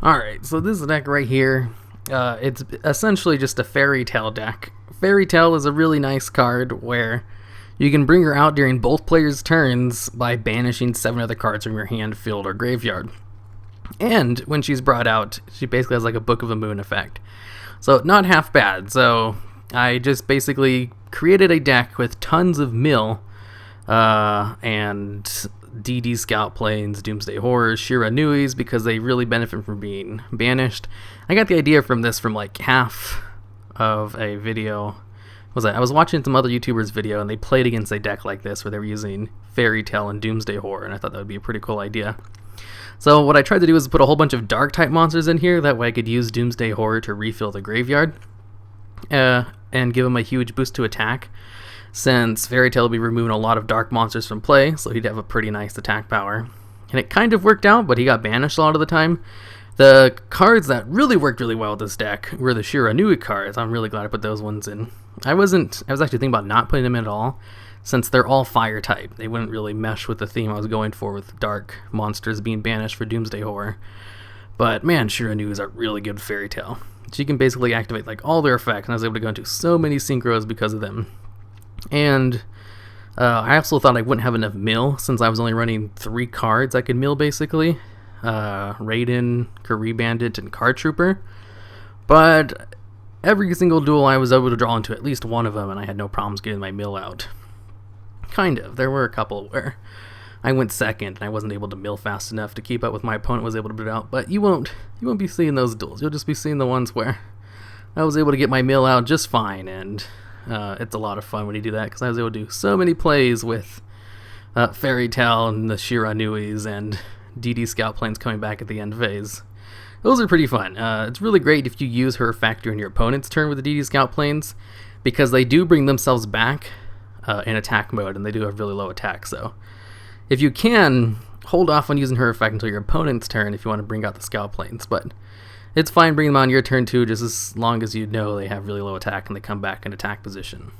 Alright, so this deck right here, it's essentially just a Fairy Tale deck. Fairy Tale is a really nice card where you can bring her out during both players' turns by banishing 7 other cards from your hand, field, or graveyard. And when she's brought out, she basically has like a Book of the Moon effect. So not half bad. So I just basically created a deck with tons of mill and DD Scout Planes, Doomsday Horrors, Shiranuis, because they really benefit from being banished. I got the idea from this from like half of a video. I was watching some other YouTubers' video, and they played against a deck like this where they were using Fairy Tale and Doomsday Horror, and I thought that would be a pretty cool idea. So what I tried to do is put a whole bunch of Dark-type monsters in here, that way I could use Doomsday Horror to refill the graveyard, and give him a huge boost to attack, since Fairy Tale will be removing a lot of Dark monsters from play, so he'd have a pretty nice attack power. And it kind of worked out, but he got banished a lot of the time. The cards that really worked really well with this deck were the Shiranui cards. I'm really glad I put those ones in. I was actually thinking about not putting them in at all, since they're all fire type. They wouldn't really mesh with the theme I was going for with dark monsters being banished for Doomsday Horror. But man, Shiranui is a really good Fairy Tale. She can basically activate like all their effects, and I was able to go into so many synchros because of them. And I also thought I wouldn't have enough mill, since I was only running 3 cards I could mill basically. Raiden, Kari Bandit, and Card Trooper. But every single duel I was able to draw into at least one of them, and I had no problems getting my mill out. Kind of. There were a couple where I went second and I wasn't able to mill fast enough to keep up with my opponent was able to put it out. But you won't be seeing those duels. You'll just be seeing the ones where I was able to get my mill out just fine, and it's a lot of fun when you do that, because I was able to do so many plays with Fairy Tale and the Shiranuis and DD Scout Planes coming back at the end phase. Those are pretty fun. It's really great if you use her effect during your opponent's turn with the DD Scout Planes, because they do bring themselves back in attack mode, and they do have really low attack. So if you can, hold off on using her effect until your opponent's turn if you want to bring out the Scout Planes. But it's fine bringing them on your turn too, just as long as you know they have really low attack and they come back in attack position.